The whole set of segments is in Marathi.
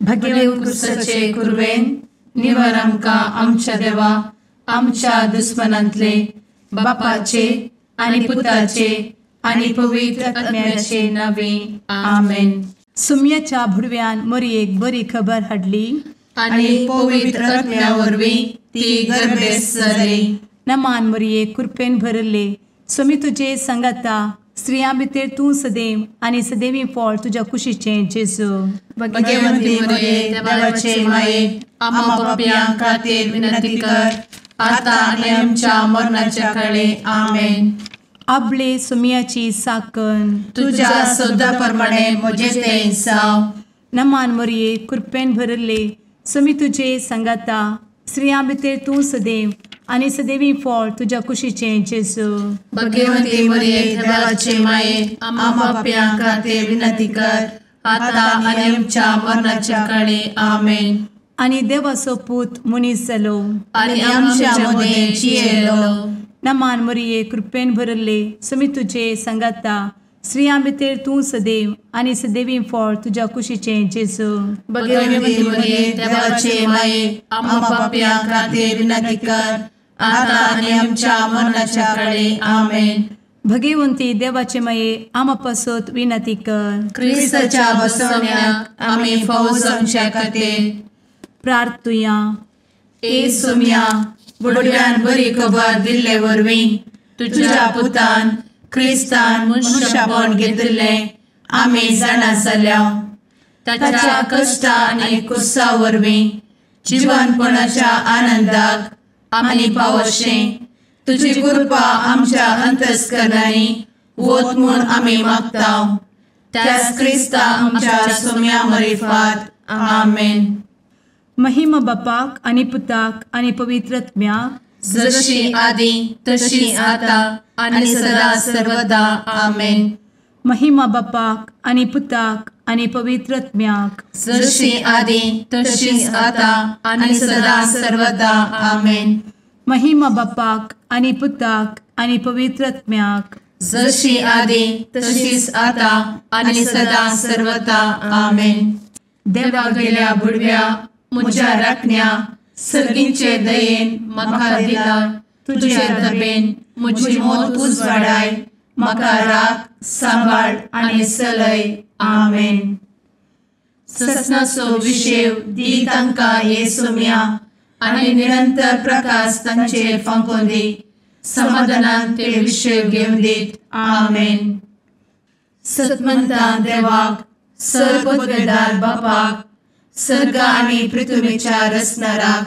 भगेवन कुर्साचे कुर्वेन निवार आमकां आमच्या देवा आमच्या दुस्मनांतले बापाचे आनी पुताचे आनी पवित्र आत्म्याचे नावे आमेन. सुम्याच्या भुडव्यान मरयेक बरी खबर हाडली आनी पवित्र आत्म्या वरवीं ती गर्भेस जाली. नमान मरयेक कृपेन भरले सुमी तुजे संगता स्त्रियां भितर तूं सदैव आनी सदैवी फळ तुज्या कुशीचें जेजू. भगवंती मरिये देवाचे माये आम्हा पाप्यां खातीर विनंती कर आता आनी आमच्या मरणाच्या काळी आमेन. आपले सुमयाची साकन तुझ्या सोदा प्रमाणे म्हजे तें जाव. नमान मरये कृपेन भरले सुमी तुजे संगता स्त्रियां भितर तूं सदैव आनी सदैवी फळ तुज्या कुशीचें जेजू. भगवंती मरिये देवाचे माये आम्हा पाप्यां खातीर विनंती कर आता आनी आमच्या मरणाच्या काळी आमेन. आनी देवाचो पूत मनीस जालो आनी आमच्या मदीं जियेलो. नमान मरये कृपेन भरले सुमी तुजे संगता स्त्रियां भितर तूं सदैव आनी सदैवी फळ तुज्या कुशीचें जेजू. भगवंती मरिये देवाचे माये आम्हा पाप्यां खातीर विनंती कर आता आनी आमच्या मरणाच्या काळी आमेन. भगवंती देवाचे माये आमा पासत विनंती कर. क्रिस्ताच्या बसवण्याक आमी फावो जावच्या खातीर प्रार्थुया. ए सुम्या बुडव्यान बरी खबर दिल्ले वरवीं तुज्या पुतान क्रिस्तान मनशापण घेतिल्लें आमी जाणा जाल्या. ताच्या कश्टा आनी कुर्सा वरवीं जिवनपणाच्या आनंदाक आमी पावशें तुजी कृपा आमच्या अंतस्करणांनी वत म्हूण आमी मागतांव. त्याच क्रिस्ता आमच्या सुम्या मरिफात आमेन. महिमा बापाक आनी पुताक आनी पवित्र आत्म्याक जशी आदी तशी आता आनी सदा सर्वदा आमेन. महिमा बापाक आनी पुताक आनी पवित्र आत्म्याक जशी आदी तशीच आता आनी सदा सर्वदा आमेन. महिमा बापाक आनी पुताक आनी पवित्र आत्म्याक जशी आदी तशीच आता आनी सदा सर्वदा आमेन. देवा गेल्या बुडव्या म्हज्या राखण्या सर्गींचे दयेन म्हाका दिला तुजे दबेन म्हजी मोत उजवाडाय म्हाका राख सांबाळ आनी चलय आमेन. ससनाचो विशेव दी तांकां हे सुम्या आनी निरंतर प्रकाश तांचेर फांकून दी. समाधानान ते विशेव घेवन दीत आमेन. सतमंता देवाक सर्वपदवेदार बापाक सर्ग आनी पृथ्वीच्या रचणाराक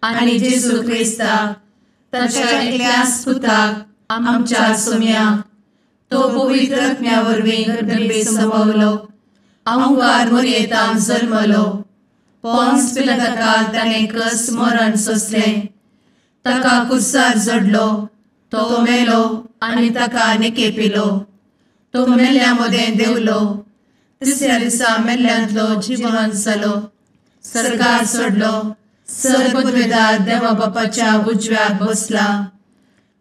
आनी जेजू क्रिस्ताक ताच्या एकल्याच पुताक आमच्या सुम्याक तो पवित्र आत्म्या वरवीं गर्भे संभवलो. अंगार मरयेंत जल्मलो. पोन्स पिलाताकाल ताणें कस मरण सोंसलें. ताका कुर्सार जडलो. तो मेलो आनी ताका निकेपिलो. तो मेल्ल्या मदें देंवलो. तिसऱ्या दिसा मेल्ल्यांतलो जिवंत जालो. सर्गार चडलो. सर्वपदवेदार देवा बापाच्या उजव्याक बसला.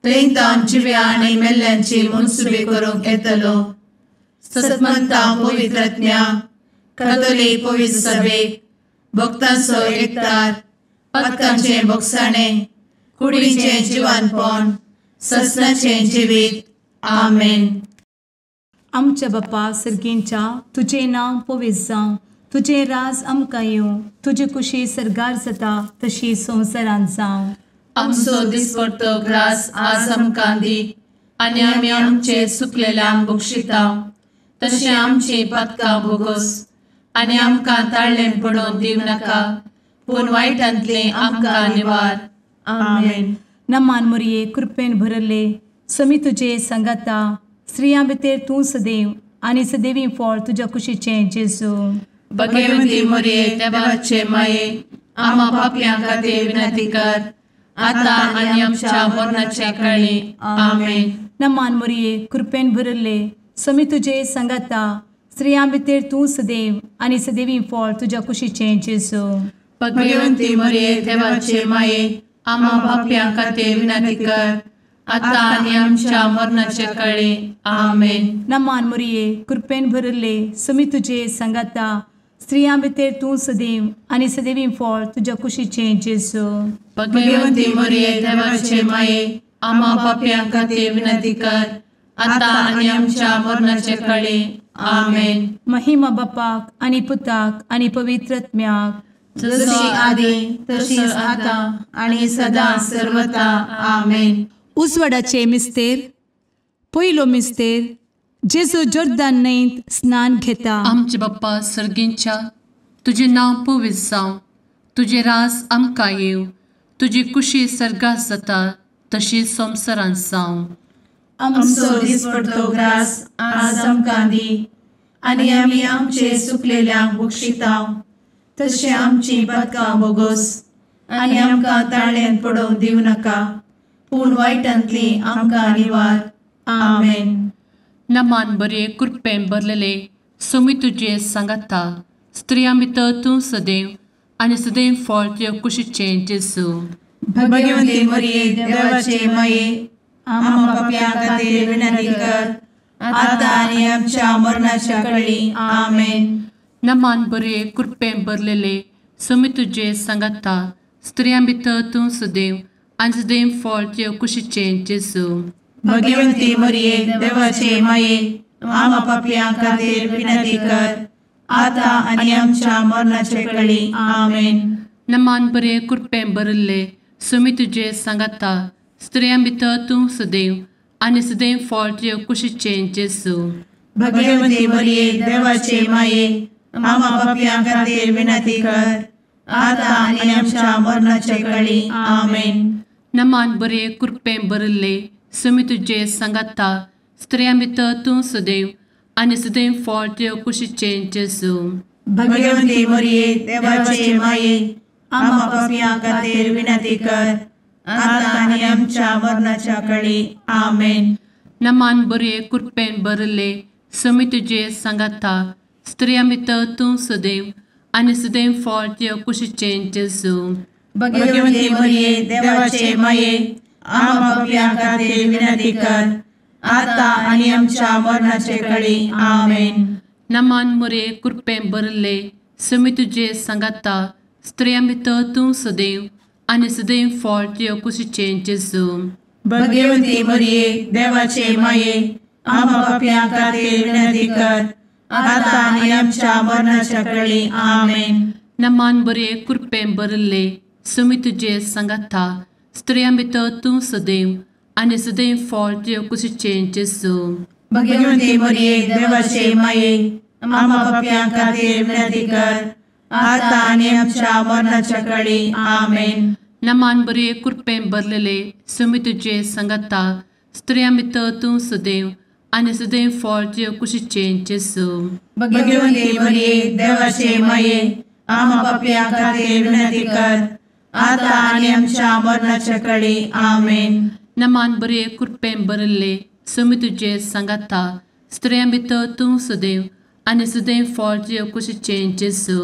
थंय जिव्या आनी मेल्ल्यांची मनसुबी करूंक येतलो. सतमंता पवित्र आत्म्या कातोलीक पवित्र सभेक भक्तांचो एकठार पातकांचें भोगसाणें कुडीचें जिवनपण ससनाचें जिवीत आमेन. आमच्या बापा सर्गींच्या तुजें नांव पवित्र जावं. तुजें राज आमकां येवं. तुजी कुशी सर्गार जाता तशी संवसारांत जावं. आमचो दिसपडटो ग्रास आज आमकां दी आनी आमी आमचे चुकलेल्यांक बक्षितांव. तशें आमची पातकां भोगोस आनी आमकां ताळ्ळें पडोवन दिव नाका पूण वायटांतलें आमकां निवार आमेन. नमान मरये कृपेन भरले समी तुजे संगता स्त्रियां भितर तूं सदैव आनी सदैवी फळ तुज्या कुशीचें जेजू. भगवंती मरिये देवाचे माये आम्हा पाप्यां खातीर विनंती कर आता आनी आमच्या मरणाच्या काळी आमेन. नमान मरये कृपेन भरले समी तुजे संगता स्त्रियां भितर तूं सदैव आनी सदैवी फळ तुज्या कुशीचें जेजू. भगवंती मरिये देवाचे माये आम्हा पाप्यां खातीर विनंती कर आता आनी आमच्या मरणाच्या काळी आमेन. नमान मरये कृपेन भरले समी तुजे संगता स्त्रियां भितर तूं सदैव आनी सदैवी फळ तुज्या कुशीचें जेजू. भगवंती मरिये देवाचे माये, आम्हा पाप्यां खातीर विनंती कर, आता आनी आमच्या मरणाचे काळी. आमेन. महिमा बापाक आनी पुताक आनी पवित्र आत्म्याक, जशी आदी तशीच आता आणि सदा सर्वदा. आमेन. उजवाडाचे मिस्तेर. पयलो मिस्तेर, जेजू जोर्दान न्हंयेंत स्नान घेता. आमचे बाप्पा सर्गींच्या, तुझे नांव पवित्र जावं, तुझे राज आमकां येवं, तुजी कुशी सर्गात जाता तशी संवसारांत जावं. आमचो दिसपडटो ग्रास आज आमकां दी, आनी आमी आमचे सुकलेल्यांक बक्षितांव, तशें आमची पातकां बोगोस आनी आमकां ताळ्यान पडोवंक दिवं नाका, पूण वायटांतली आमकां निवार. आमेन. नमान बरे कृपेन भरलेले सोमी तुजे सांगाता, स्त्रियां भितर तूं सदैव आनी सदैव फळ तुज्या कुशीचें जेजू. भगवंती मरिये देवाचे माये, आम्हा पाप्यां खातीर विनंती कर, आता आनी आमच्या मरणाच्या काळी. आमेन. नमान बरे कृपेन भरलेले सोमी तुजे सांगाता, स्त्रियां भितर तूं सदैव आनी सदैव फळ तुज्या कुशीचें जेजू. भगवंती मरिये देवाचे माये, आम्हा पाप्यां खातीर विनंती कर, आता आनी आमच्या मरणाचे काळी. आमेन. नमान बरे कृपेन भरले सोमी तुजे सांगाता, स्त्रियां भितर तूं सदैव आनी सदैव फळ तुज्या कुशीचें जेजू. भगवंती मरिये देवाचे माये, आम्हा पाप्यां खातीर विनंती कर, आता आनी आमच्या मरणाचे काळी. आमेन. नमान बरे कृपेन भरले सोमी तुजे सांगाता, स्त्रियां भितर तूं सदैव आनी सदैव फळ तुज्या कुशीचें जेजू. भगवंती मरिये देवाचे माये, आम्हा पाप्यां खातीर विनंती कर, आता आनी आमच्या मरणाच्या काळी. आमेन. नमान बरे कृपेन भरले सोमी तुजे सांगाता, स्त्रियां भितर तूं सदैव आनी सदैव फळ तुज्या कुशीचें जेजू. भगवंती मरिये देवाचे माये, आम्हा पाप्यां खातीर विनंती कर, आता आनी आमच्या मरणाचे काळी. आमेन. नमान बरे कृपेन भरले सोमी तुजे सांगाता, स्त्रियां भितर तूं सदैव आनी सदैव फळ तुज्या कुशीचें जेजू. भगवंती मरिये देवाचे माये, आम्हा पाप्यां खातीर विनंती कर, आता आनी आमच्या मरणाच्या काळी. आमेन. नमान बरे कृपेन भरले सोमी तुजे सांगाता, स्त्रियां भितर तूं सदैव आनी सदैव फळ तुज्या कुशीचें जेजू. भगवंती मरिये देवाचे माये, आम्हा पाप्यां खातीर विनंती कर, आता आनी आमच्या मरणाच्या काळी. आमेन. नमान बरे कृपेन भरलेले सोमी तुजे सांगाता, स्त्रियां भितर तूं सदैव आनी सदैव फळ तुज्या कुशीचें जेजू. भगवंती मरिये देवाचे माये, आम्हा पाप्यां खातीर विनंती कर, आता आनी आमच्या मरणाच्या काळी. आमेन. नमान बरे कृपेन भरले सोमी तुजे सांगाता, स्त्रियां भितर तूं सदैव आनी सदैव फळ तुज्या कुशीचें जेजू.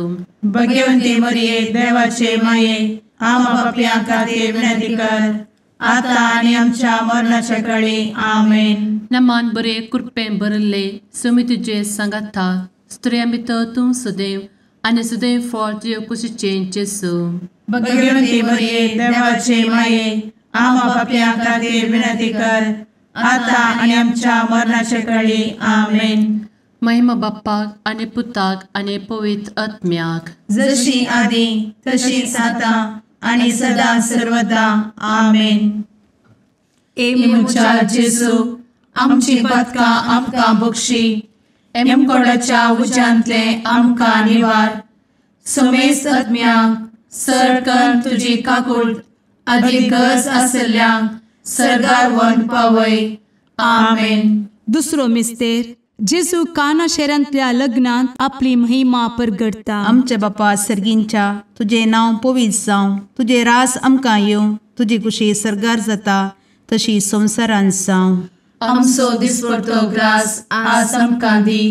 भगवंती मरिये देवाचे माये, आम्हा पाप्यां खातीर विनंती कर, आता आनी आमच्या मरणाच्या काळी. आमेन. नमान बरे कृपेन भरले सोमी तुजे सांगाता, स्त्रियां भितर तूं सदैव आनी सदैव फळ तुज्या कुशीचें जेजू. भगवंती मरिये देवाचे माये, आम्हा पाप्यां खातीर विनंती कर, आता आनी आमच्या मरणाच्या काळी. आमेन. महिमा बाप्पाक आनी पुताक आनी पवित्र आत्म्याक, जशी आदी तशीच आता आनी सदा सर्वदा. आमेन. मुचा जेजू, आमची पातकां आमकां बक्षी, एमकोडाच्या उज्यांतले आमकां निवार. समेस्त आत्म्यांक सरकन तुजी काकूट, आदी गरज आसल्ल्यांक सर्गार व्हरून पावय. आमेन. दुसरो मिस्तेर. जेजू काना शारांतल्या लग्नांत आपली महिमा परगटता. आमचे बापा सर्गींच्या, तुझे नांव पवित्र जावं, तुझे रास आमकां येवं, तुजी कुशी सर्गार जाता तशी संवसारांत जावं. आमचो दिसपडटो ग्रास आज आमकां दी,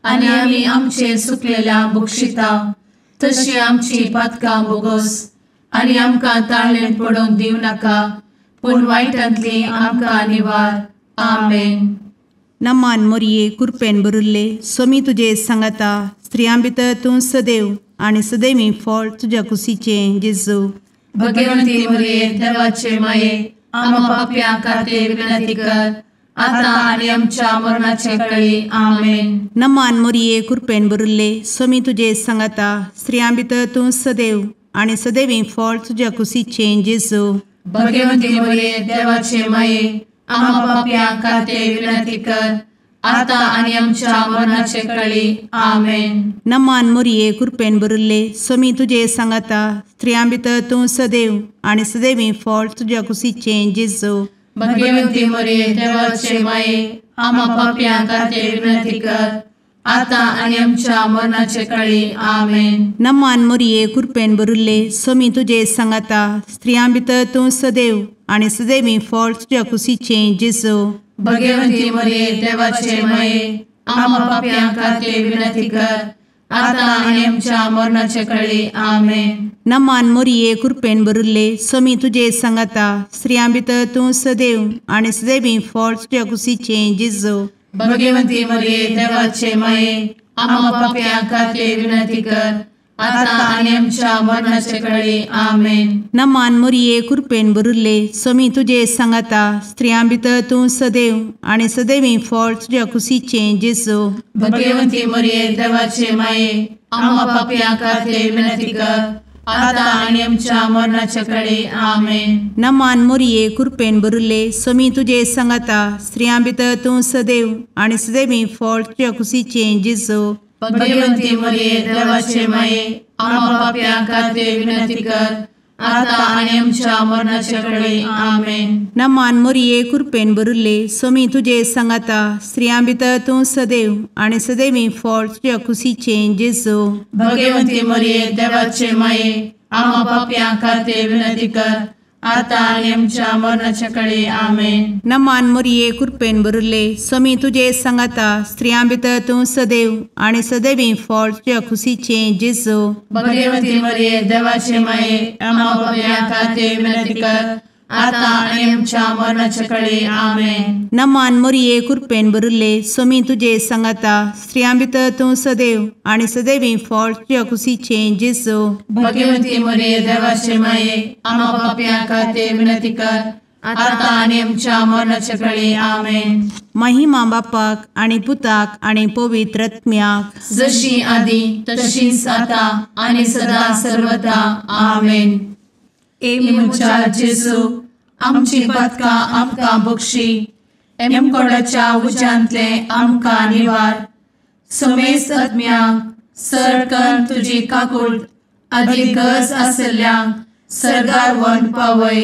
आनी आमी आमचे सुकलेल्यांक बक्षितांव, तशी आमची पातकां बोगोस आनी आमकां ताळ्यान पडोवंक दिवं नाका, पूण वायटांतली आमकां निवार. आमेन. नमान मरिये कृपेन भरिल्ले, सोमी तुजे सांगाता, स्त्रियां भितर तूं सदैव आणि सदैवी फळ तुझ्या कुशीचें जेजू. भगवंती मरिये देवाचे माये आम्हा पाप्यां खातीर विनंती कर आता आणि आमच्या मरणाचे काळी आमेन. नमान मोरये कृपेन भरिल्ले स्वामी तुजे सांगाता स्त्रियां भितर तूं सदैव आणि सदैवी फळ तुझ्या कुशीचें जेजू. भगवंती मरिये देवाचे माये आम्हा पाप्यां खातीर विनंती कर आता आणि आमच्या मरणाचे काळी आमेन. नमान मोरये कृपेन भरिल्ले स्वामी तुजे सांगाता स्त्रियां भितर तूं सदैव आणि सदैवी फळ तुझ्या कुशीचें जेजू. भगवंती मरिये देवाचे माये आम्हा पाप्यां खातीर विनंती कर आता आणि आमच्या मरणाचे काळी आमेन. नमान मोरये कृपेन भरिल्ले स्वामी तुजे सांगाता स्त्रियां भितर तूं सदैव आणि सदैवी फळ तुझ्या कुशीचें जेजू. भगवंती मरिये देवाचे माये आम्हा पाप्यां खातीर विनंती कर आता आणि आमच्या मरणाचे काळी आमेन. नमान मोरये कृपेन भरिल्ले स्वामी तुजे सांगाता स्त्रियां भितर तूं सदैव आणि सदैवी फळ तुझ्या कुशीचें जेजू. भगवंती मरिये देवाचे माये आम्हा पाप्यां खातीर विनंती कर आता आणि आमच्या मरणाचे काळी आमेन. नमान मोरये कृपेन भरिल्ले स्वामी तुजे सांगाता स्त्रियां भितर तूं सदैव आणि सदैवी फळ तुझ्या कुशीचें जेजू. भगवंती मरिये देवाचे माये आम्हा पाप्यां खातीर विनंती कर आता आणि आमच्या मरणाचे काळी आमेन. नमान मोरये कृपेन भरिल्ले स्वामी तुजे सांगाता स्त्रियां भितर तूं सदैव आणि सदैवी फळ तुझ्या कुशीचें जेजू. भगवंती मरिये देवाचे माये आम्हा पाप्यां खातीर विनंती कर आता आणि आमच्या मरणाचे काळी आमेन. नमान मोरये कृपेन भरिल्ले स्वामी तुजे सांगाता स्त्रियां भितर तूं सदैव आणि सदैवी फळ तुझ्या कुशीचें जेजू. भगवंती मरिये देवाचे माये आम्हा पाप्यां खातीर विनंती कर आता आणि आमच्या मरणाचे काळी आमेन. नमान मोरये कृपेन भरिल्ले स्वामी तुजे सांगाता स्त्रियां भितर तूं सदैव आणि सदैवी फळ तुझ्या कुशीचें जेजू. भगवंती मरिये देवाचे माये आम्हा पाप्यां खातीर विनंती कर आता आणि आमच्या मरणाचे काळी आमेन. नमान मोरये कृपेन भरिल्ले स्वामी तुजे सांगाता स्त्रियां भितर तूं सदैव आणि सदैवी फळ तुझ्या कुशीचें जेजू. भगवंती मरिये देवाचे माये आम्हा पाप्यां खातीर विनंती कर आता आणि आमच्या मरणाचे काळी आमेन. महिमा बापाक आणि पुताक आणि पवित्र आत्म्याक जशी आधी तशीच आता आणि सदा सर्वदा आमेन. मुचा जेजू आमची पदकां आमकां बक्षी एमकोडाच्या उज्यांतले आमकां निवार. समेस्त आत्म्यांक सरकन तुजी काकूट अधिक गरज आसल्ल्यांक सरगार व्हरून पावय.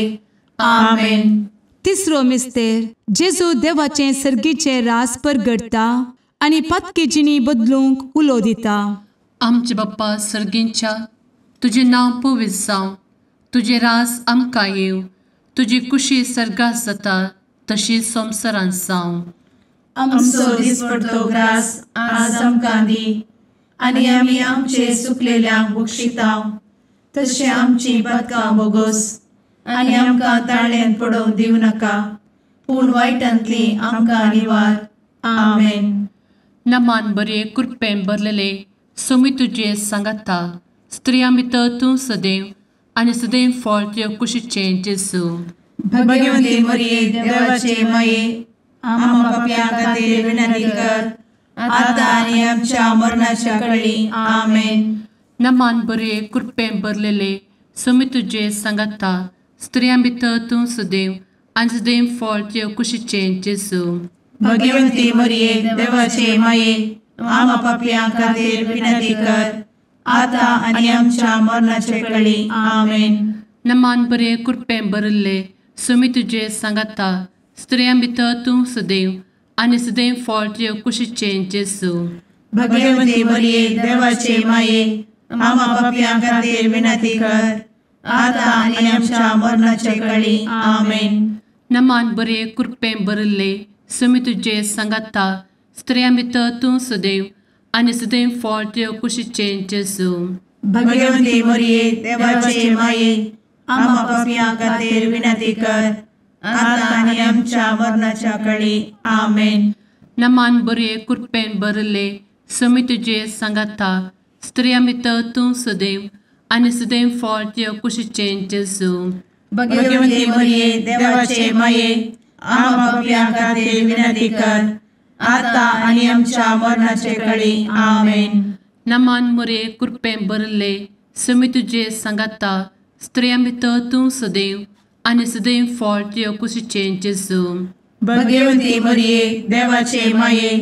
आमेन. तिसरो मिस्तेर जेजू देवाचें सर्गीचें रास परगडटा आनी पातकी जिणी बदलूंक उलो दिता. आमचे बाप्पा सर्गींच्या तुजें नांव पवित्र जावं, तुजें रास आमकां येव, तुजी कुशी सर्गास जाता तशीच संवसारांत जावं. आमचो दिसपडटो ग्रास आज आमकां दी आनी आमी आमचे चुकलेल्यांक बक्षितांव तशें आमची पदकां बोगोस आनी आमकां ताळ्यान पडोवंक दिवं नाका पूण वायटांतली आमकां निवार. आमेन. नमान बरे कृपेन भरलेले सोमी तुजे सांगाता स्त्रियां भितर तूं सदैव आनी सदैव फळ तुज्या कुशीचें जेजू. भगवंती मरिये देवाचे माये आम्हा पाप्यां खातीर विनंती कर आता आनी आमच्या मरणाच्या काळी. आमेन. नमान बरे कृपेन भरलेले सोमी तुजे सांगाता स्त्रियां भितर तूं सदैव आनी सदैव फळ तुज्या कुशीचें जेजू. भगवंती मरिये देवाचे माये आम्हा पाप्यां खातीर विनंती कर आता आनी आमच्या मरणाचे काळी. आमेन. नमान बरे कृपेन भरले सोमी तुजे सांगाता स्त्रियां भितर तूं सदैव आनी सदैव फळ तुज्या कुशीचें जेजू. भगवंती मरिये देवाचे माये आम्हा पाप्यां खातीर विनंती कर आता आनी आमच्या मरणाचे काळी. आमेन. नमान बरे कृपेन भरले सोमी तुजे सांगाता स्त्रियां भितर तूं सदैव आनी सदैव फळ तुज्या कुशीचें जेजू. भगवंती मरिये देवाचे माये आम्हा पाप्यां खातीर विनंती कर आता आनी आमच्या मरणाच्या काळी. आमेन. नमान बरे कृपेन भरले सुमी तुझे सांगाता स्त्रियां भितर तूं सदैव आनी सदैव फळ तुझ्या कुशीचें जेजू भगवंती मरिये देवाचे माये आम्हा पापियां खातीर विनंती कर आता आनी आमच्या मरणाचे काळी आमेन. नमान मोरे कृपें भरले सुमी तुझे सांगाता स्त्रियां भितर तूं सदैव आनी सदैव फळ तुझ्या कुशीचें जेजू भगवंती मरिये देवाचे माये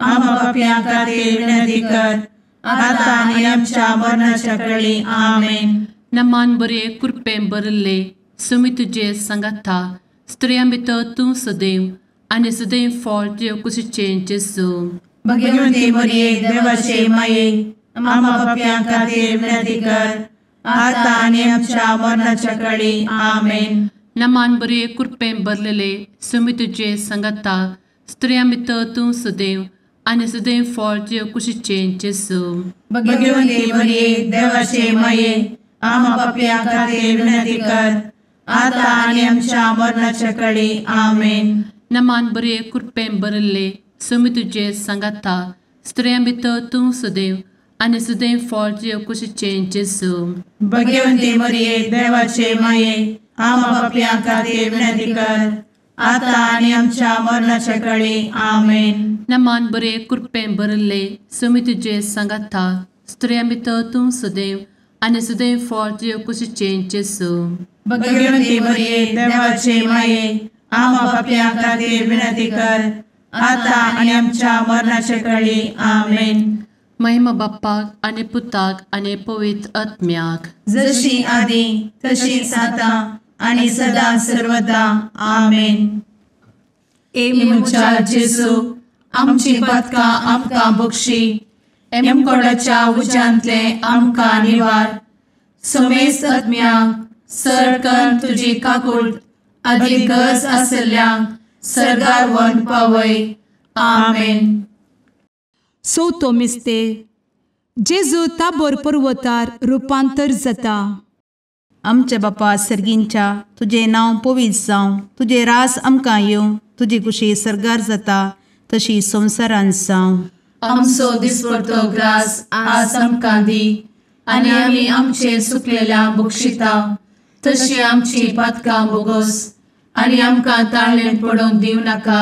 आम्हा पापियां खातीर विनंती कर आता आनी आमच्या मरणाच्या काळी आमेन. नमान बरे कृपें भरले सुमी तुझे सांगाता स्त्रियां भितर तूं सदैव आनी सदैव फळ तुझ्या कुशीचें जेजू भगवंती मरिये देवाचे माये आम्हा पापियां खातीर विनंती कर आता आनी आमच्या मरणाच्या काळी आमेन. नमान बरे कृपें भरलेले सुमी तुझे सांगाता स्त्रियां भितर तूं सदैव आनी सदैव फळ तुझ्या कुशीचें जेजू भगवंती मरिये देवाचे माये आम्हा पापियां खातीर विनंती कर आता आनी आमच्या मरणाच्या काळी आमेन. नमान बरे कृपें भरले सुमी तुझे सांगाता स्त्रियां भितर तूं सदैव आनी सदैव फळ तुझ्या कुशीचें जेजू भगवंती मरिये देवाचे माये आम्हा पापियां खातीर विनंती कर आता आनी आमच्या मरणाच्या काळी आमेन. नमान बरे कृपें भरले सुमी तुझे सांगाता स्त्रियां भितर तूं सदैव आनी सदैव फळ तुझ्या कुशीचें जेजू भगवंती मरिये देवाचे माये आम्हा पापियां खातीर विनंती कर आता आनी आमच्या मरणाच्या काळी आमेन. महिमा बाप्पाक आनी पुताक आनी पवित्र आत्म्याक जशी आदी तशीच आता आनी सदा सर्वदा आमेन. मुचा जेजू आमची पदकां आमकां बक्षी एमकोडाच्या उज्यांतले आमकां निवार समेस्त आत्म्यांक सरकन तुजी काकूट अधिक गरज आसल्यांक सरगार व्हरून पावय. आमेन. चवथो मिस्तेर जेजू ताबोर पर्वतार रुपांतर जाता. आमच्या बापा सर्गींच्या तुझे नांव पवित्र जावं, तुझे रास आमकां येवं, तुजी कुशी सरगार जाता तशी संवसारांत जावं. आमचो दिसपडटो ग्रास आज आमकां दी आनी आमी आमचे सुकलेल्यांक बक्षिता तशी आमची पातकां बोगोस आनी आमकां ताळ्ळेन पडोवंक दिवं नाका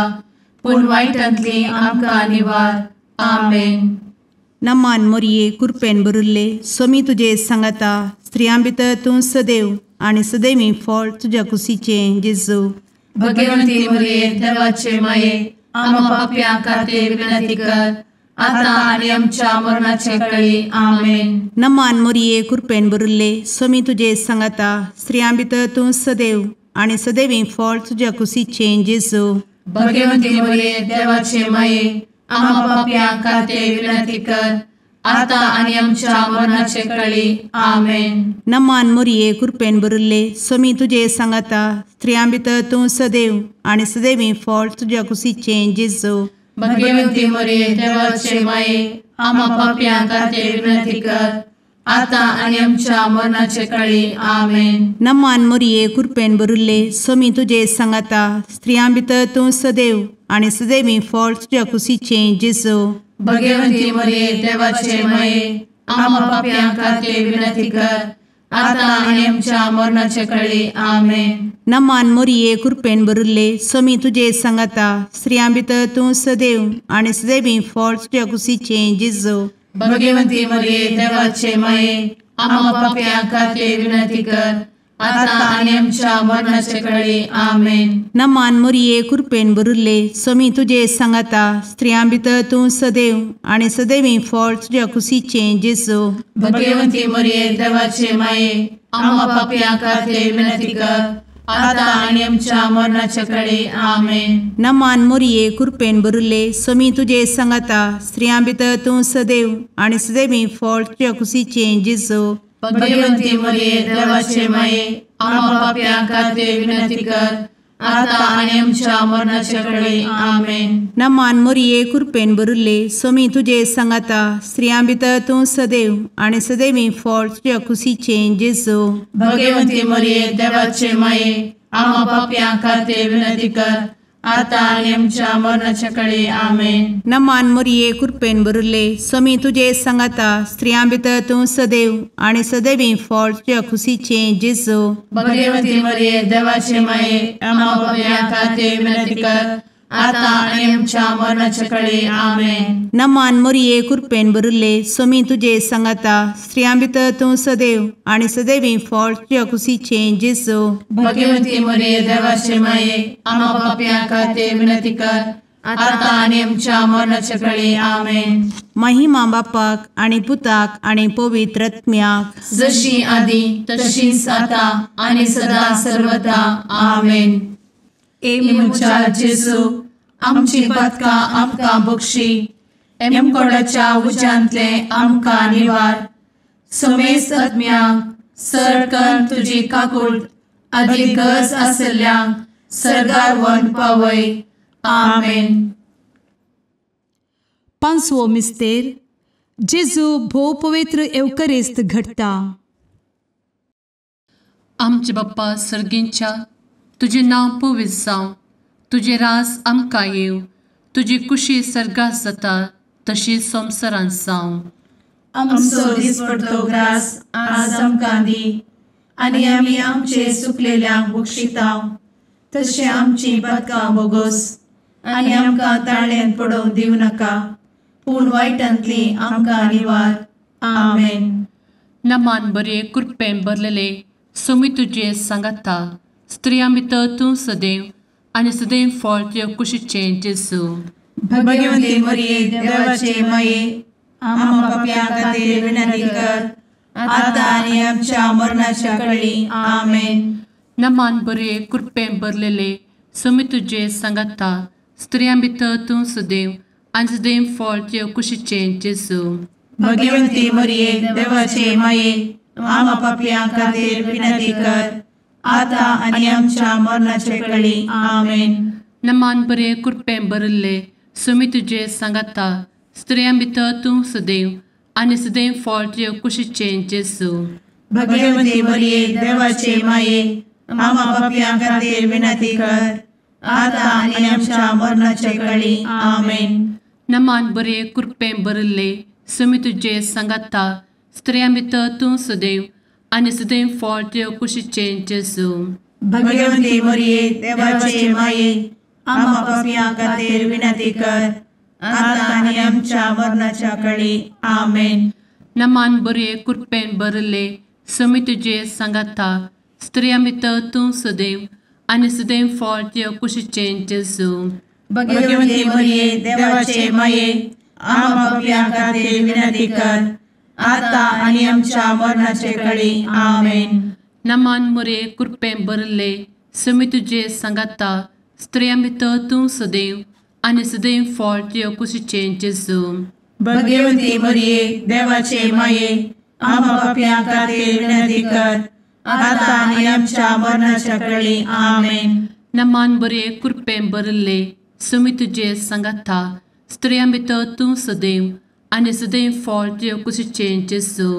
पूण वायटांतली आमकां निवार. आमेन. नमान मोरये कृपेन भरिल्ले सोमी तुजे सांगाता स्त्रियां भितर तूं सदैव आनी सदैवी फळ तुज्या कुशीचें जेजू भगवंती मरिये देवाचे माये आम्हा पापियां खातीर विनंती कर आता आनी आमच्या मरणाचे काळी. आमेन. नमान मोरये कृपेन भरिल्ले सोमी तुजे सांगाता स्त्रियां भितर तूं सदैव आनी सदैवी फळ तुज्या कुशीचें जेजू भगवंती मरिये देवाचे माये आम्हा पापियां खातीर विनंती कर आता आनी आमच्या मरणाचे काळी. आमेन. नमान मोरये कृपेन भरिल्ले सोमी तुजे सांगाता स्त्रियां भितर तूं सदैव आनी सदैवी फळ तुज्या कुशीचें जेजू भगवंती मरिये देवाचे माये आम्हा पापियां खातीर विनंती कर आता आनी आमच्या मरणाचे काळी. आमेन. नमान मोरये कृपेन भरिल्ले सोमी तुजे सांगाता स्त्रियां भितर तूं सदैव आनी सदैवी फळ तुज्या कुशीचें जेजू भगवंती मरिये देवाचे माये आम्हा पापियां खातीर विनंती कर आता आनी आमच्या मरणाचे काळी. आमेन. नमान मोरये कृपेन भरिल्ले सोमी तुजे सांगाता स्त्रियां भितर तूं सदैव आनी सदैवी फळ तुज्या कुशीचें जेजू भगवंती मरिये देवाचे माये आम्हा पापियां खातीर विनंती कर आता आनी आमच्या मरणाचे काळी. आमेन. नमान मोरये कृपेन भरिल्ले सोमी तुजे सांगाता स्त्रियां भितर तूं सदैव आनी सदैवी फळ तुज्या कुशीचें जेजू भगवंती मरिये देवाचे माये आम्हा पापियां खातीर विनंती कर आता आनी आमच्या मरणाचे काळी. आमेन. नमान मोरये कृपेन भरिल्ले सोमी तुजे सांगाता स्त्रियां भितर तूं सदैव आनी सदैवी फळ तुज्या कुशीचें जेजू भगवंती मरिये देवाचे माये आम्हा पापियां खातीर विनंती कर आता आनी आमच्या मरणाचे काळी. आमेन. नमान मोरये कृपेन भरिल्ले सोमी तुजे सांगाता स्त्रियां भितर तूं सदैव आनी सदैवी फळ तुज्या कुशीचें जेजू भगवंती मरिये देवाचे माये आम्हा पापियां खातीर विनंती कर आता आणि आमच्या मरणाच्या काळी आमेन. नमान मोरये कृपेन बरुले स्वामी तुझे सांगाता स्त्रियां भितर तूं सदैव आणि सदैवी फळ तुझ्या खुशीचे जेजू. भगवती मरिये देवाचे माये आम्हा पापियां खातीर विनंती कर, आता आणि आमच्या मरणाच्या काळी आमेन. नमान मोरये कृपेन बरुले स्वामी तुझे सांगाता स्त्रियां भितर तूं सदैव आणि सदैवी फळ तुझ्या खुशीचे जेजू. भगवती मरिये देवाचे माये आम्हा पापियां खातीर विनंती कर, आता आणि आमच्या मरणाच्या काळी आमेन. महिमा बापाक आणि पुताक आणि पवित्र आत्म्याक, जशी आधी तशीच आता आणि सदा सर्वदा आमेन. ए मुचा जेजू आमची पदका आमकां बक्षी, एमकोडाच्या उज्यांतले आमकां निवार. समेस्त आत्म्यांक सरकन तुजी काकूट अधिक गरज आसल्यांक सर्गार व्हरून पावय. आमेन. पांचवो मिस्तेर जेजू भोव पवित्र एवकरेस्त घडटा. आमचे बाप्पा सर्गींच्या तुझे नाव पवित्र जावं, तुझे राज आमकां येव, तुजी कुशी सर्गात जाता तशी संवसारांत जावं. आमचो दिसपडटो ग्रास आज आमकां दी, आनी आमी आमचे सुकलेल्यांक बक्षिताव. तशें आमची पदकां बोगोस आनी आमकां ताळ्यान पडोवंक दिवं नाका, पूण वायटांतली आमकां निवार. आमेन. नमान बरे कृपेन भरलेले स्वामी तुझे सांगाता स्त्रियां भितर तूं सदैव आणि सदैव फळ तुझ्या कुशीचे जेजू. भगवती मरिये देवाचे माये आम्हा पापियां खातीर विनंती कर, आता आनी आमच्या मरणाच्या काळी आमेन. नमान बरे कृपेन भरलेले स्वामी तुझे सांगाता स्त्रियां भितर तूं सदैव आणि सदैव फळ तुझ्या कुशीचे जेजू. भगवती मरिये देवाचे माये आम्हा पापियां खातीर विनंती कर, आता आनी आमच्या मरणाच्या काळी आमेन. नमान बरे कृपेन भरले स्वामी तुझे सांगाता स्त्रियां भितर तूं सदैव आणि सदैव फळ तुझ्या कुशीचे जेजू. भगवती मरिये देवाचे माये आम्हा पापियां खातीर विनंती कर, आता आनी आमच्या मरणाच्या काळी आमेन. नमान बरे कृपेन भरले स्वामी तुझे सांगाता स्त्रियां भितर तूं सदैव आणि सदैव फळ तुझ्या कुशीचे जेजू. भगवती मरिये देवाचे माये आम्हा पापियां खातीर विनंती कर, आता आनी आमच्या मरणाच्या काळी आमेन. नमान बरे कृपेन भरले स्वामी तुझे सांगाता स्त्रियां भितर तूं सदैव आणि सदैव फळ तुझ्या कुशीचे जेजू. भगवती मरिये देवाचे माये आम्हा पापियां खातीर विनंती कर, आता आनी आमच्या मरणाच्या काळी आमेन. नमान बरे कृपेन भरले स्वामी तुझे सांगाता स्त्रियां भितर तूं सदैव आणि सदैव फळ तुझ्या कुशीचे जेजू. भगवती मरिये देवाचे माये आम्हा पापियां खातीर विनंती कर, आता आनी आमच्या मरणाच्या काळी आमेन. नमान बरे कृपेन भरले स्वामी तुझे सांगाता स्त्रियां भितर तूं सदैव आणि सदैव फळ तुझ्या कुशीचे जेजू.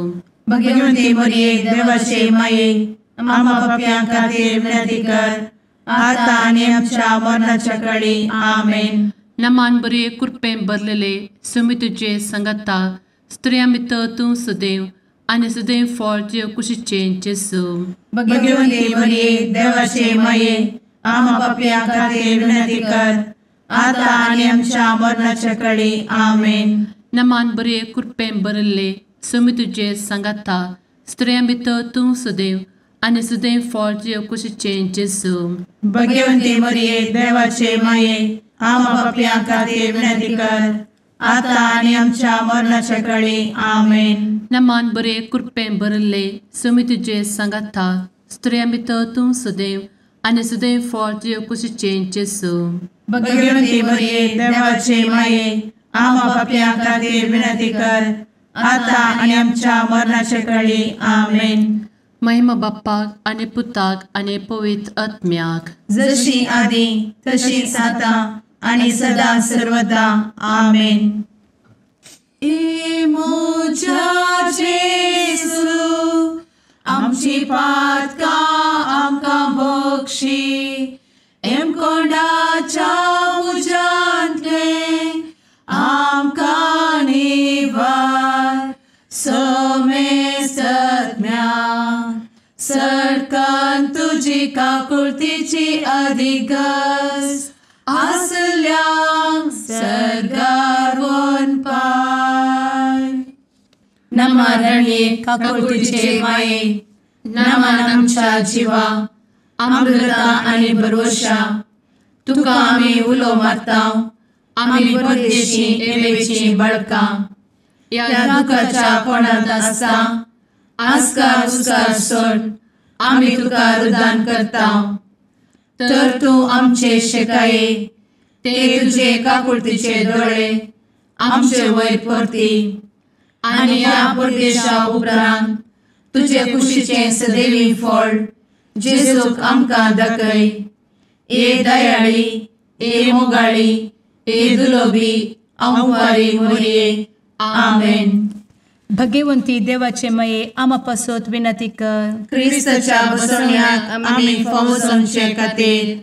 भगवती मरिये देवाचे माये आम्हा पापियां खातीर विनंती कर, आता आनी आमच्या मरणाच्या काळी आमेन. नमान बरे कृपेन भरलेले स्वामी तुझे सांगाता स्त्रियां भितर तूं सदैव आणि सदैव फळ तुझ्या कुशीचे जेजू. भगवती मरिये देवाचे माये आम्हा पापियां खातीर विनंती कर, आता आनी आमच्या मरणाच्या काळी आमेन. नमान बरे कृपेन भरले स्वामी तुझे सांगाता स्त्रियां भितर तूं सदैव आणि सदैव फळ तुझ्या कुशीचे जेजू. भगवती मरिये देवाचे माये आम्हा पापियां खातीर विनंती कर, आता आनी आमच्या मरणाच्या काळी आमेन. नमान बरे कृपेन भरले स्वामी तुझे सांगाता स्त्रियां भितर तूं सदैव आणि सदैव फळ तुझ्या कुशीचे जेजू. भगवती मरिये देवाचे माये आम्हा पापियां खातीर विनंती कर, आता आनी आमच्या मरणाच्या काळी आमेन. महिमा बाप्पाक आणि पुताक आणि पवित्र आत्म्याक, जशी आधी तशीच आता आणि सदा सर्वदा आमेन. ए मोजा जेसू आमची पातकां आमकां बक्षी, एम कोंडाच्या तुजी काकुळतीची अधिगस आसल्या सरगार वन पाय. नमारणी काकुळतीचे माये नमान आमच्या जिवा अमृता आणि भरोशा तुका आम्ही उलो मारता. आम्ही परदेशी येवेची बळका या दुःखाच्या कोणात असता आस्कार उस्कार सोड आम्ही तुका रुदान करता. तर तू आमचे शेकाये ते तुझे काकुळतीचे डोळे आमचे वयर परती आणि या परदेशा उपरांत तुझे कुशीचे सदैवी फळ जेजूक आमकां दाखय. ए दयाळी ए मोगाळी ए दुलोबी अंवारी मोरये. आमेन. भगवंती देवाचे मये आमा पासत विनंती कर. क्रिस्ताच्या बसवण्याक आम्ही फावो समचे खातीर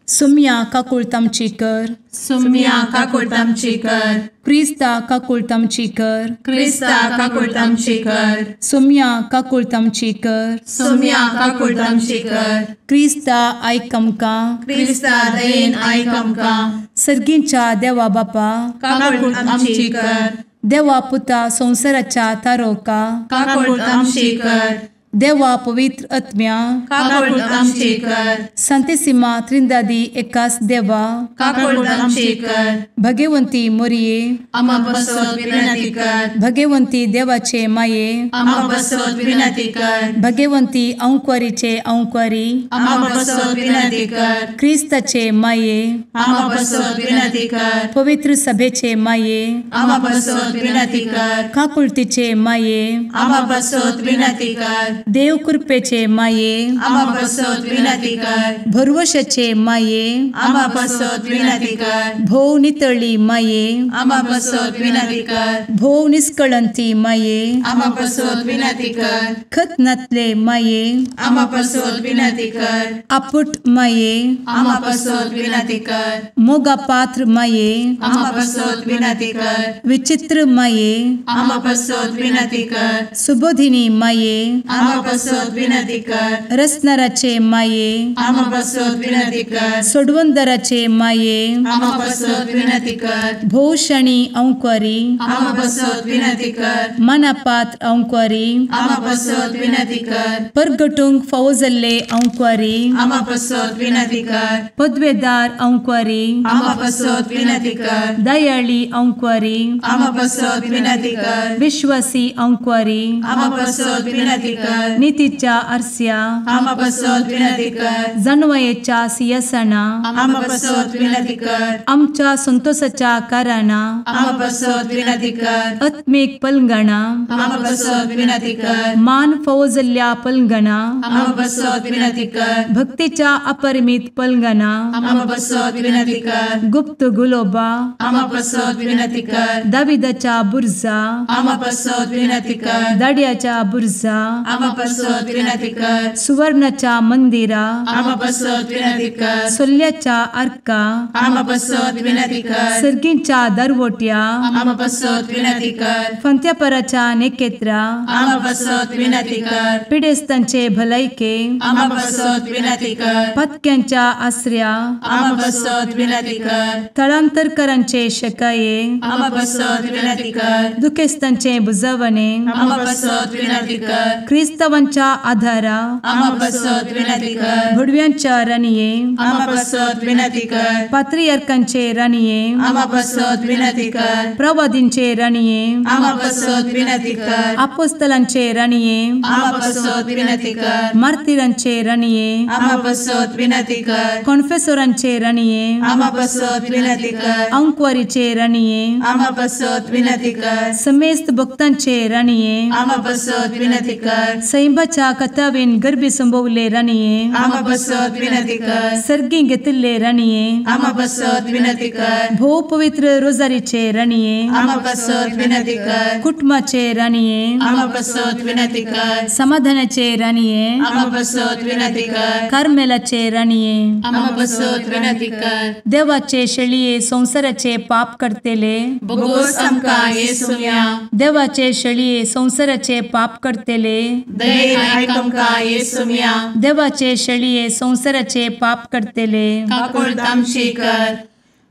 सुम्या काकुळतामची कर. सुम्या काकुळतामची कर. क्रिस्ता काकुळतामची कर. क्रिस्ता काकुळतामची कर. सुम्या काकुळतामची कर. सुम्या काकुळतामची कर. क्रिस्ता आयक आमकां. क्रिस्ता दयेन आयक आमकां. सर्गींच्या देवा बापा काकुळतामची कर. देवा पुता संसाराच्या तारोका काकुळतामची कर. देवा पवित्र आत्म्या काकुळतामची कर. सांतेसिमा त्रिंदादी एकाच देवा काकुळतामची कर. भगवंती मोरये आमा बसवत विनंती कर. भगवंती देवाचे माये आमा बसवत विनंती कर. भगवंती औंक्वारीचे औंक्वारी आमा बसवत विनंती कर. ख्रिस्ताचे माये आमा बसवत विनंती कर. पवित्र सभेचे माये आमा बसवत विनंती कर. काकुळतीचे माये आमा बसवत विनंती कर. देव कृपेचे माये आमा बसवत विनंती कर. भरवशाचे माये आमा बसवत विनंती कर. भोव नितळी माये आमा बसवत विनंती कर. भोव निष्कळंती माये आमा बसवत विनंती कर. खतनातले माये आमा बसवत विनंती कर. आपुट माये आमा बसवत विनंती कर. मोगा पात्र माये आमा बसवत विनंती कर. विचित्र माये आमा बसवत विनंती कर. सुबोधिनी माये आमा बसवत विनंती कर. रसनाराचे माये आमा बसवत विनंती कर. सोडवंदराचे माये आमा बसवत विनंती कर. भोषणी औंक्वारी आमा बसवत विनंती कर. मनापात्र औंक्वारी आमा बसवत विनंती कर. परगटूंक फावो जाल्ले औंक्वारी आमा बसवत विनंती कर. पदवेदार औंक्वारी आमा बसवत विनंती कर. दयाळी औंक्वारी आमा बसवत विनंती कर. विश्वासी औंक्वारी आमा बसवत विनंती कर. नीतीच्या आरस्या आमा बसवत विनंती कर. जणवयेच्या सिंहासना आमा बसवत विनंती कर. आमच्या संतोषाच्या काराना आमा बसवत विनंती कर. आत्मिक पलंगणा आमा बसवत विनंती कर. मान फावो जाल्ल्या पलंगणा आमा बसवत विनंती कर. भक्तीच्या अपरिमित पलंगणा आमा बसवत विनंती कर. गुप्त गुलोबा आमा बसवत विनंती कर. दाविदाच्या बुर्जा आमा बसवत विनंती कर. दाड्याच्या बुर्जा आमा बसवत विनंती कर. सुवर्णाच्या मंदिरा आमा बसवत विनंती कर. सोल्याच्या अर्का आमा बसवत विनंती कर. सर्गींच्या दरवोट्या आमा बसवत विनंती कर. फंत्यापराच्या नेकेत्रा आमा बसवत विनंती कर. पिडेस्तांचे भलायके आमा बसवत विनंती कर. पत्क्यांच्या आसऱ्या आमा बसवत विनंती कर. तळांतरकरांचे शेकाये आमा बसवत विनंती कर. दुखेस्तांचे बुजावणे आमा बसवत विनंती कर. ख्रिस्तवांच्या आधारा आमा बसवत विनंती कर. भडव्यांच्या राणीये आमा बसवत विनंती कर. पात्रियार्कांचे राणीये आमा बसवत विनंती कर. प्रवादींचे राणीये आमा बसवत विनंती कर. अपोस्तलांचे राणीये आमा बसवत विनंती कर. मार्तिरांचे राणीये आमा बसवत विनंती कर. कॉन्फेसोरांचे राणीये आमा बसवत विनंती कर. अंक्वारीचे राणीये आमा बसवत विनंती कर. समेस्त भक्तांचे राणीये आमा बसवत विनंती कर. सैंबाच्या कथावेन गर्भी संभवले राणीये आमा बसवत विनंती कर. सर्गी घेतले राणीये आमा बसवत विनंती कर. भो पवित्र रोजारीचे राणीये आमा बसवत विनंती कर. कुटुंबाचे राणीये आमा बसवत विनंती कर. समाधानाचे राणीये आमा बसवत विनंती कर. कार्मेलाचे राणीये आमा बसवत विनंती कर. देवाचे शेळिये संसाराचे पाप करतेले बघोस आमकां येसुया. देवाचे शेळिये संसाराचे पाप करतेले दये आयक आमकां येसू मिया देवाचे शेळये संवसाराचे पाप करतेले काकूळ आमची कर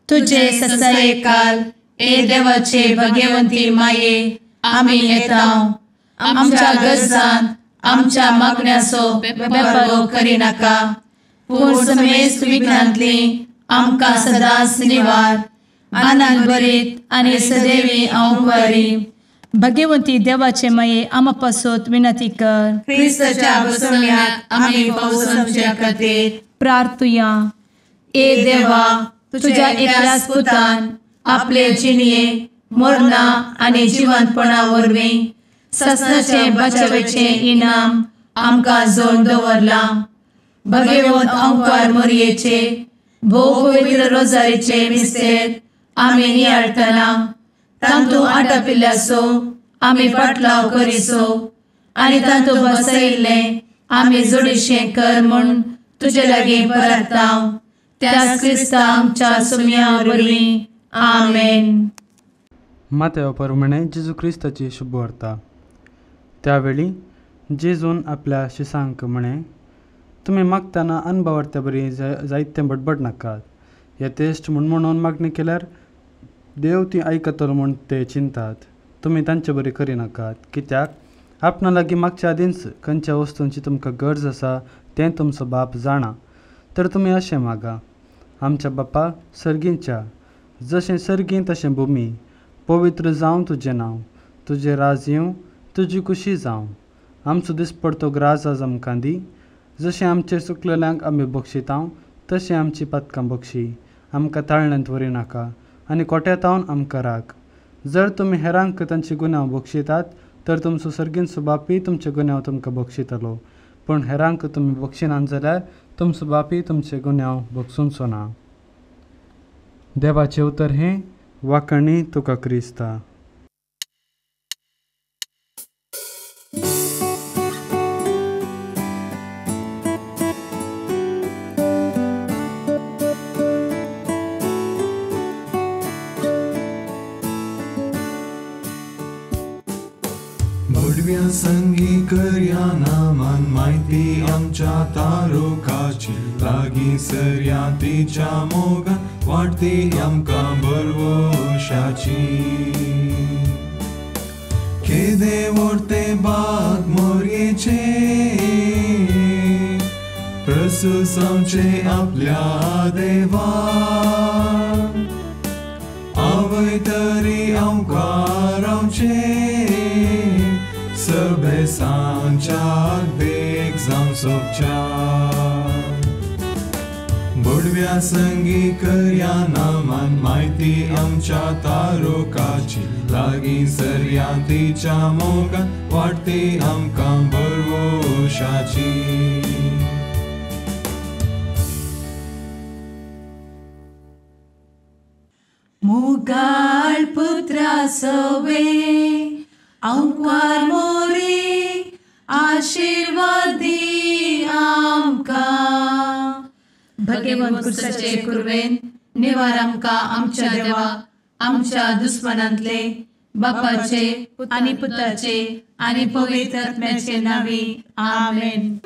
तुझे ससाये काल ए देवाचे भगवंती माये आमी येता आमच्या गरजांत आमच्या मागण्याचो बेपारो करी नाका पूण समेस्त विघ्नांतली आमकां सदांच निवार आनंद बरीत आनी सदैवी अंकुरी भगवंती देवाचे माये आमा पासत विनंती कर क्रिस्ताच्या बसवण्यात आमी पावसाच्या खातीर प्रार्थुया ए देवा तुझ्या एकल्याच पुतान आपले जिणये मरणा आनी जिवंतपणा वरवीं ससनाचे बचावेचे इनाम आमकां जोड दवरला भगवंत अंकार मोरयेचे भोव पवित्र रोजारीचे मिस्तेर आमी नियाळटना तांतू आटापिल्ल्यासो आमी पाटलाव करिसो आनी तांतू बसयिल्ले आमी जोडीशें कर म्हूण तुजे लागीं परतांव त्याच क्रिस्ता आमच्या सुम्या वरवीं आमेन. मातेव प्रमाणे जेजू क्रिस्ताची शुभ वार्ता. त्यावेळी जेजून आपल्या शिसांक म्हणे, तुम्ही मागतना अनभावार्थ्या बरी जायते बडबड नाकात. हे तेश्ट म्हणून मागणी केल्यार देव ती आयकतलो म्हूण ते चिंतात. तुम्ही तांचे बरी करी नाकात, कित्याक आपणा लागीं मागच्या आदींच खंयच्या वस्तूंची तुमकां गरज आसा तें तुमचो बाप जाणा. तर तुमी अशें मागा, आमच्या बापा सर्गींच्या, जशें सर्गी तशें भुमी, पवित्र जावं तुजें नांव, तुजें राज येवं, तुजी खुशी जावं. आमचो दिसपडतो ग्रास आज आमकां दी. जशें आमचेर चुकलेल्यांक आमी बक्षितांव तशें आमची पातकां बक्षी. आमकां ताळण्यांत व्हरी नाका आनी कोट्यातावन आमकां राख. जर तुमी हेरांक तांची गुन्यांव बक्षितात तर तुमचो सर्गींचो बापूय तुमचे गुन्यांव तुमकां बक्षितलो. पूण हेरांक तुमी बक्षिनात जाल्यार तुमचो बापूय तुमचे गुन्यांव बक्षूंचो ना. देवाचें उतर हें वाकणी तुका क्रिस्ता. भडव्या संगी करया नामान माहिती आमच्या तारोकाची. लागीं सरया तिच्या मोगान वाटती आमकां बरवशाची. केदे व्हरते बाग मोरयेचे प्रसूस आमचे आपल्या देवा. आवय तरी आमकां रावचे सभे सांच्याक देख जावं सोबच्या. बडव्या संगी करया नामान माहिती आमच्या तारोकाची. लागीं सरया तिच्या मोगान वाटती आमकां बरवशाची. मुगाळ पुत्रा सवे अंकार मोरी आशीर्वाद दी आमकां. भगवंत क्रिस्ताचे कुरवेन निवार आमकां आमच्या देवा आमच्या दुस्मनांतले बापाचे आनी पुताचे आनी पवित्र आत्म्याचे नांवी आमेन.